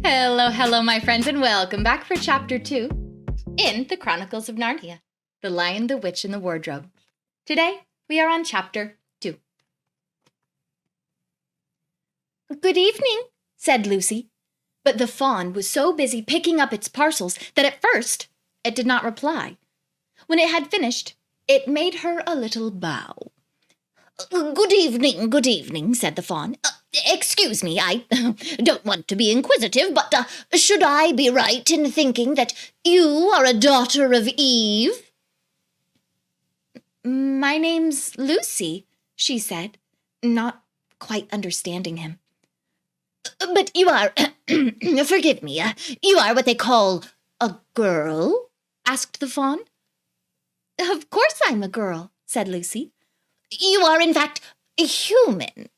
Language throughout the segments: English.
Hello, hello, my friends, and welcome back for Chapter 2 in the Chronicles of Narnia, The Lion, the Witch, and the Wardrobe. Today, we are on Chapter 2. "Good evening," said Lucy, but the fawn was so busy picking up its parcels that at first it did not reply. When it had finished, it made her a little bow. Good evening, said the fawn. Excuse me, I don't want to be inquisitive, but should I be right in thinking that you are a daughter of Eve?" "My name's Lucy," she said, not quite understanding him. "But you are, forgive me, you are what they call a girl?" asked the fawn. "Of course I'm a girl," said Lucy. "You are, in fact, human?"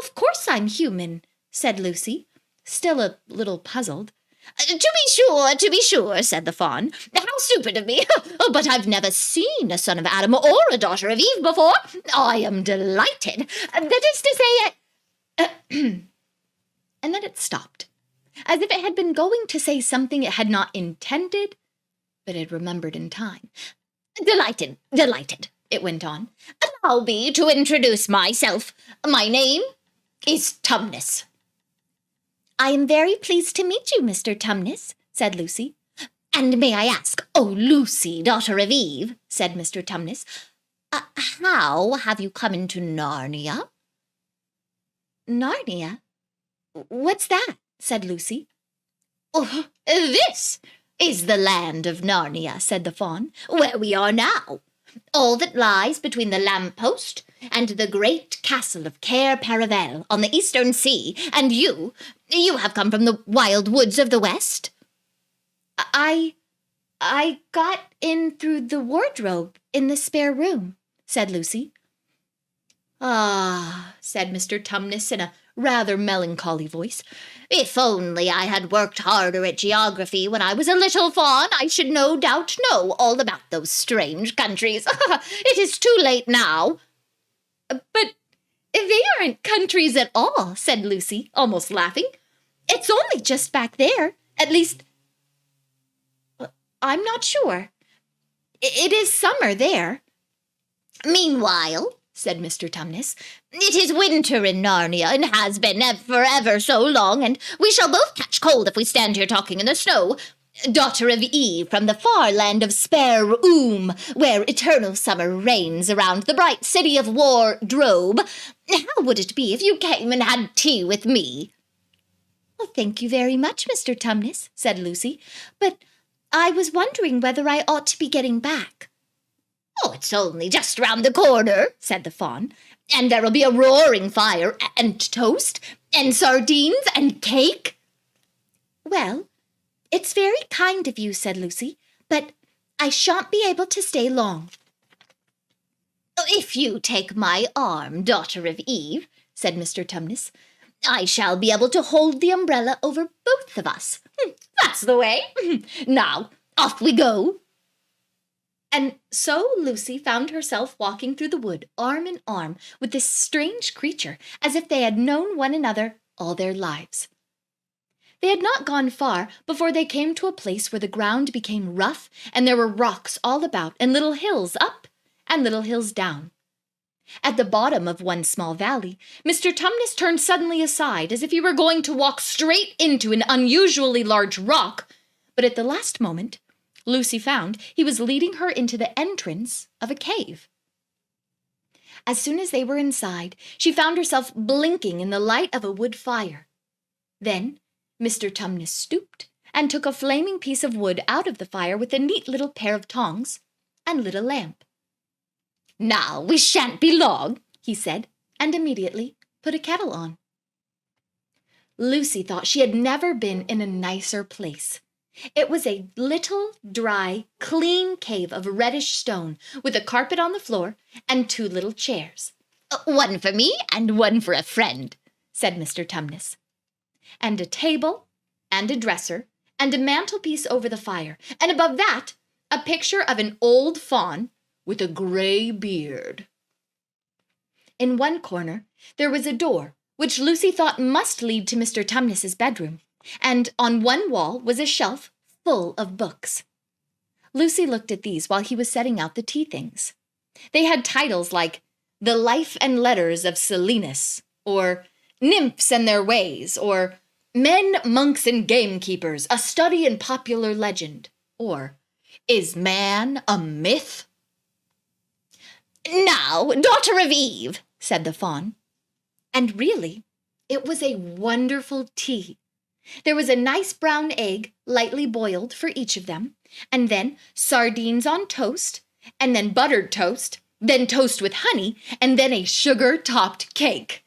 "Of course I'm human," said Lucy, still a little puzzled. To be sure, said the fawn. "How stupid of me! But I've never seen a son of Adam or a daughter of Eve before. I am delighted. That is to say, and then it stopped, as if it had been going to say something it had not intended, but had remembered in time. Delighted, it went on. "Allow me to introduce myself. My name is Tumnus." "I am very pleased to meet you, Mr. Tumnus," said Lucy. "And may I ask, oh, Lucy, daughter of Eve," said Mr. Tumnus, "how have you come into Narnia?" "Narnia? What's that?" said Lucy. "Oh, this is the land of Narnia," said the fawn, "where we are now. All that lies between the lamp-post and the great castle of Cair Paravel on the eastern sea, and you have come from the wild woods of the west." I got in through the wardrobe in the spare room," said Lucy. "Ah," said Mr. Tumnus in a rather melancholy voice, "if only I had worked harder at geography when I was a little fawn, I should no doubt know all about those strange countries. It is too late now." "But they aren't countries at all," said Lucy, almost laughing. "It's only just back there. At least, I'm not sure. It is summer there." "Meanwhile," said Mr. Tumnus, "it is winter in Narnia, and has been for ever so long, and we shall both catch cold if we stand here talking in the snow. Daughter of Eve from the far land of Spare Room, where eternal summer reigns around the bright city of Wardrobe, how would it be if you came and had tea with me?" "Well, thank you very much, Mr. Tumnus," said Lucy, "but I was wondering whether I ought to be getting back." "Oh, it's only just round the corner," said the fawn, "and there'll be a roaring fire, and toast, and sardines, and cake." "Well, it's very kind of you," said Lucy, "but I shan't be able to stay long." "If you take my arm, daughter of Eve," said Mr. Tumnus, "I shall be able to hold the umbrella over both of us. That's the way. Now, off we go." And so Lucy found herself walking through the wood, arm in arm, with this strange creature, as if they had known one another all their lives. They had not gone far before they came to a place where the ground became rough, and there were rocks all about, and little hills up and little hills down. At the bottom of one small valley, Mr. Tumnus turned suddenly aside, as if he were going to walk straight into an unusually large rock, but at the last moment, Lucy found he was leading her into the entrance of a cave. As soon as they were inside, she found herself blinking in the light of a wood fire. Then Mr. Tumnus stooped and took a flaming piece of wood out of the fire with a neat little pair of tongs and lit a lamp. "Now we shan't be long," he said, and immediately put a kettle on. Lucy thought she had never been in a nicer place. It was a little, dry, clean cave of reddish stone, with a carpet on the floor and two little chairs. "One for me and one for a friend," said Mr. Tumnus. And a table, and a dresser, and a mantelpiece over the fire, and above that, a picture of an old fawn with a gray beard. In one corner, there was a door, which Lucy thought must lead to Mr. Tumnus's bedroom, and on one wall was a shelf full of books. Lucy looked at these while he was setting out the tea things. They had titles like The Life and Letters of Silenus, or Nymphs and Their Ways, or Men, Monks, and Gamekeepers, A Study in Popular Legend, or Is Man a Myth? "Now, daughter of Eve," said the fawn. And really, it was a wonderful tea. There was a nice brown egg, lightly boiled, for each of them, and then sardines on toast, and then buttered toast, then toast with honey, and then a sugar-topped cake.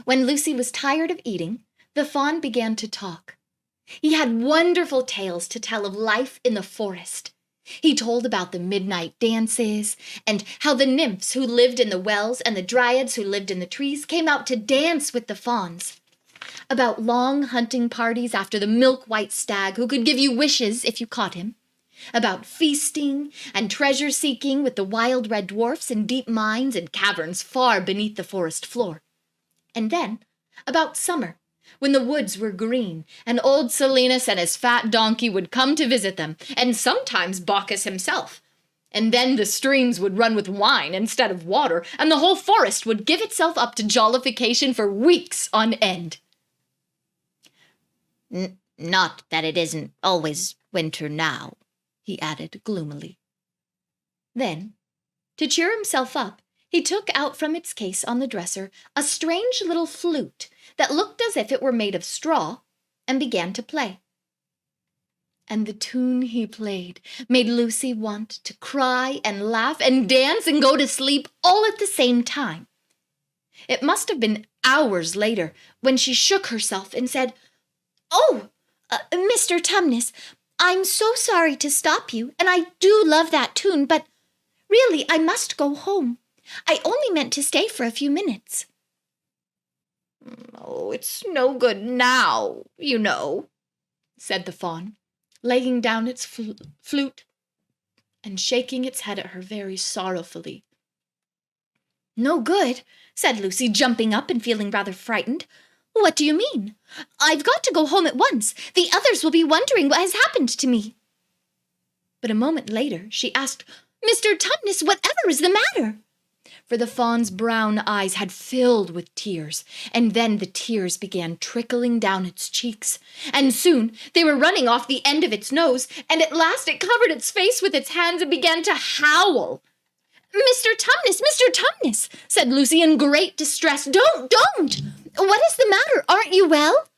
When Lucy was tired of eating, the fawn began to talk. He had wonderful tales to tell of life in the forest. He told about the midnight dances, and how the nymphs who lived in the wells and the dryads who lived in the trees came out to dance with the fawns. About long hunting parties after the milk-white stag who could give you wishes if you caught him. About feasting and treasure-seeking with the wild red dwarfs in deep mines and caverns far beneath the forest floor. And then about summer, when the woods were green, and old Silenus and his fat donkey would come to visit them, and sometimes Bacchus himself. And then the streams would run with wine instead of water, and the whole forest would give itself up to jollification for weeks on end. Not that it isn't always winter now," he added gloomily. Then, to cheer himself up, he took out from its case on the dresser a strange little flute that looked as if it were made of straw, and began to play. And the tune he played made Lucy want to cry and laugh and dance and go to sleep all at the same time. It must have been hours later when she shook herself and said, "Oh, Mr. Tumnus, I'm so sorry to stop you, and I do love that tune, but really I must go home. I only meant to stay for a few minutes." "Oh, it's no good now, you know," said the fawn, laying down its flute and shaking its head at her very sorrowfully. "No good?" said Lucy, jumping up and feeling rather frightened. "What do you mean? I've got to go home at once. The others will be wondering what has happened to me." But a moment later she asked, "Mr. Tumnus, whatever is the matter?" For the fawn's brown eyes had filled with tears, and then the tears began trickling down its cheeks, and soon they were running off the end of its nose, and at last it covered its face with its hands and began to howl. "Mr. Tumnus," said Lucy in great distress. Don't! What is the matter? Aren't you well?"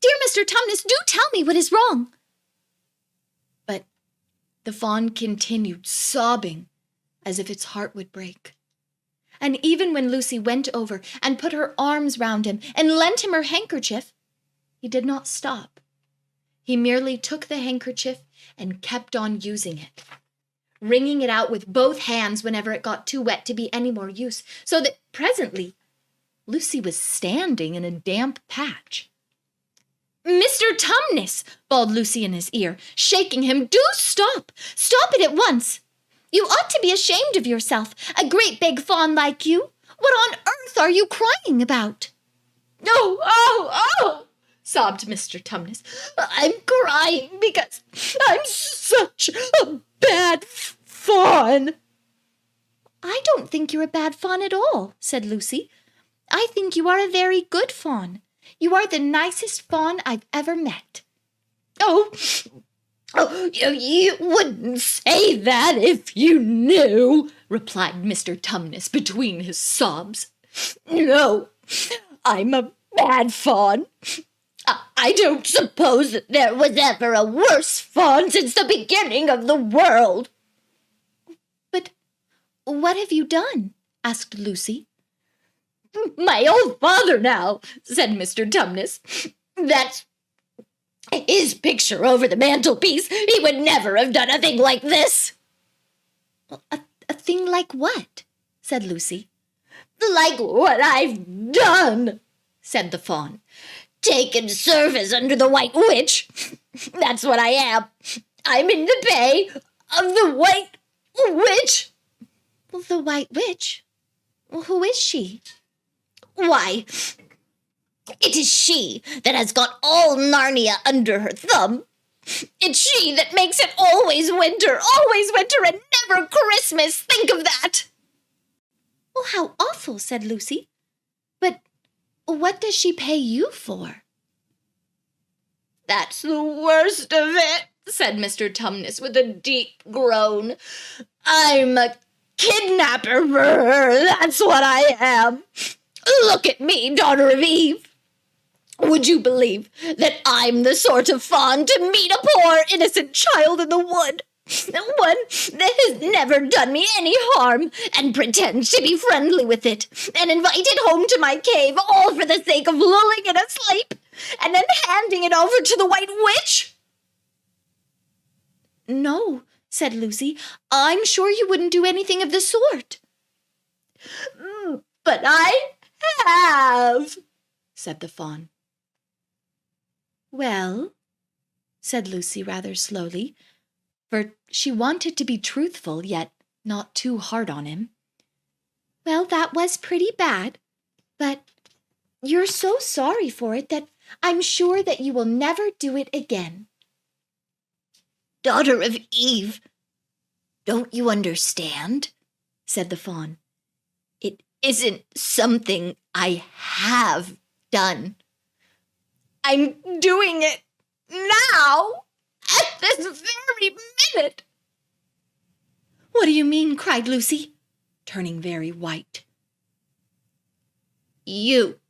"Dear Mr. Tumnus, do tell me what is wrong." But the fawn continued sobbing as if its heart would break. And even when Lucy went over and put her arms round him and lent him her handkerchief, he did not stop. He merely took the handkerchief and kept on using it, wringing it out with both hands whenever it got too wet to be any more use, so that presently Lucy was standing in a damp patch. "Mr. Tumnus," bawled Lucy in his ear, shaking him, "do stop! Stop it at once! You ought to be ashamed of yourself, a great big fawn like you. What on earth are you crying about?" Oh, sobbed Mr. Tumnus. "I'm crying because I'm such a bad fawn." "I don't think you're a bad fawn at all," said Lucy. "I think you are a very good fawn. You are the nicest fawn I've ever met." Oh, you wouldn't say that if you knew," replied Mr. Tumnus between his sobs. "No, I'm a bad fawn. I don't suppose that there was ever a worse fawn since the beginning of the world." "But what have you done?" asked Lucy. "My old father now," said Mr. Tumnus. "That's his picture over the mantelpiece. He would never have done a thing like this." A thing like what?" said Lucy. "Like what I've done," said the fawn. "Taken service under the White Witch. That's what I am. I'm in the pay of the White Witch." "The White Witch? Who is she?" "Why, It is she that has got all Narnia under her thumb. It's she that makes it always winter, and never Christmas. Think of that." "Oh, how awful," said Lucy. "But what does she pay you for?" "That's the worst of it," said Mr. Tumnus with a deep groan. "I'm a kidnapper for her, that's what I am. Look at me, daughter of Eve. Would you believe that I'm the sort of fawn to meet a poor innocent child in the wood, one that has never done me any harm, and pretend to be friendly with it, and invite it home to my cave, all for the sake of lulling it asleep, and then handing it over to the White Witch?" "No," said Lucy, "I'm sure you wouldn't do anything of the sort." "But I have," said the fawn. "Well," said Lucy rather slowly, for she wanted to be truthful, yet not too hard on him. "Well, that was pretty bad, but you're so sorry for it that I'm sure that you will never do it again." "Daughter of Eve, don't you understand?" said the fawn. "It isn't something I have done. I'm doing it now, at this very minute." "What do you mean?" cried Lucy, turning very white. "You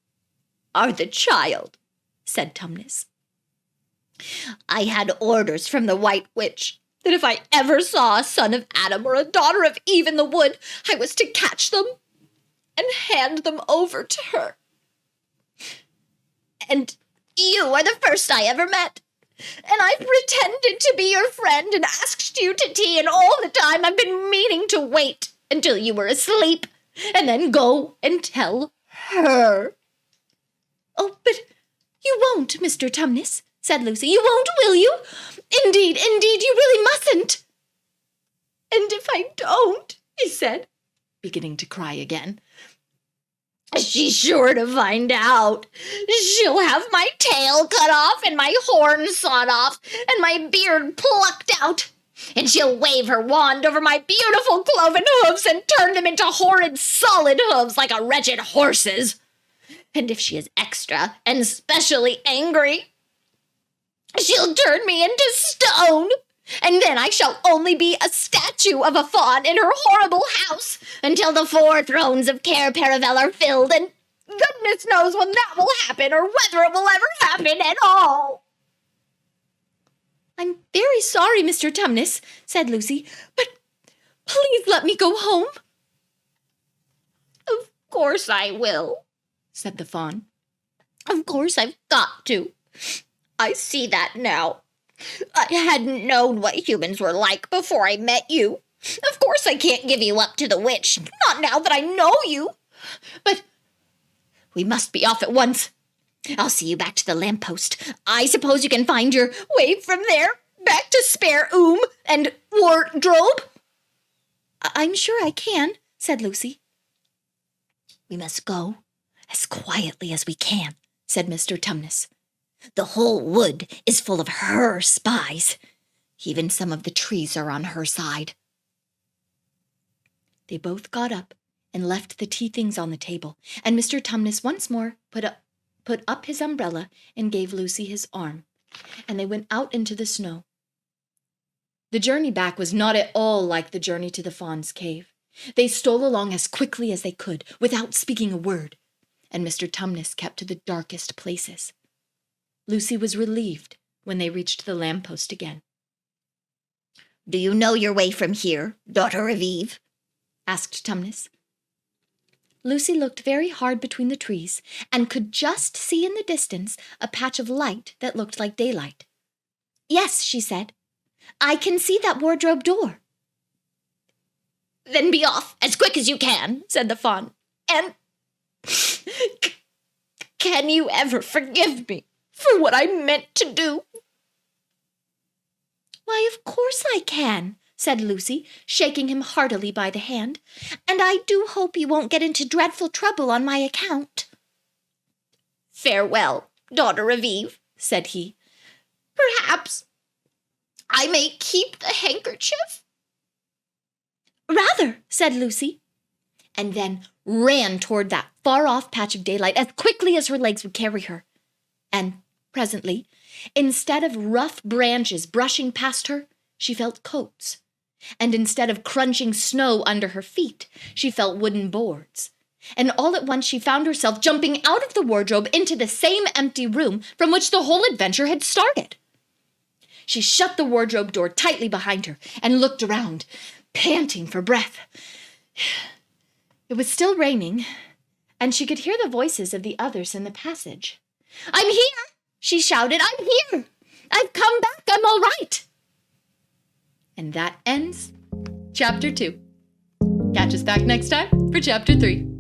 are the child," said Tumnus. "I had orders from the White Witch that if I ever saw a son of Adam or a daughter of Eve in the wood, I was to catch them and hand them over to her. And you are the first I ever met, and I've pretended to be your friend and asked you to tea, and all the time I've been meaning to wait until you were asleep, and then go and tell her." "Oh, but you won't, Mr. Tumnus," said Lucy. "You won't, will you? Indeed, you really mustn't." "And if I don't," he said, beginning to cry again, "she's sure to find out. She'll have my tail cut off and my horn sawed off and my beard plucked out. And she'll wave her wand over my beautiful cloven hooves and turn them into horrid solid hooves like a wretched horse's. And if she is extra and specially angry, she'll turn me into stone. And then I shall only be a statue of a fawn in her horrible house until the 4 thrones of Care Paravel are filled, and goodness knows when that will happen or whether it will ever happen at all." "I'm very sorry, Mr. Tumnus," said Lucy, "but please let me go home." "Of course I will," said the fawn. "Of course I've got to. I see that now. I hadn't known what humans were like before I met you. Of course I can't give you up to the witch, not now that I know you. But we must be off at once. I'll see you back to the lamppost. I suppose you can find your way from there back to Spare and Wardrobe?" "I'm sure I can," said Lucy. "We must go as quietly as we can," said Mr. Tumnus. "The whole wood is full of her spies. Even some of the trees are on her side." They both got up and left the tea things on the table, and Mr. Tumnus once more put up his umbrella and gave Lucy his arm, and they went out into the snow. The journey back was not at all like the journey to the fawn's cave. They stole along as quickly as they could, without speaking a word, and Mr. Tumnus kept to the darkest places. Lucy was relieved when they reached the lamppost again. "Do you know your way from here, daughter of Eve?" asked Tumnus. Lucy looked very hard between the trees and could just see in the distance a patch of light that looked like daylight. "Yes," she said, "I can see that wardrobe door." "Then be off as quick as you can," said the fawn. "And can you ever forgive me for what I meant to do?" "Why, of course I can," said Lucy, shaking him heartily by the hand, "and I do hope you won't get into dreadful trouble on my account." "Farewell, daughter of Eve," said he. "Perhaps I may keep the handkerchief?" "Rather," said Lucy, and then ran toward that far-off patch of daylight as quickly as her legs would carry her. And presently, instead of rough branches brushing past her, she felt coats. And instead of crunching snow under her feet, she felt wooden boards. And all at once she found herself jumping out of the wardrobe into the same empty room from which the whole adventure had started. She shut the wardrobe door tightly behind her and looked around, panting for breath. It was still raining, and she could hear the voices of the others in the passage. "I'm here!" she shouted. "I'm here! I've come back! I'm all right!" And that ends Chapter 2. Catch us back next time for Chapter 3.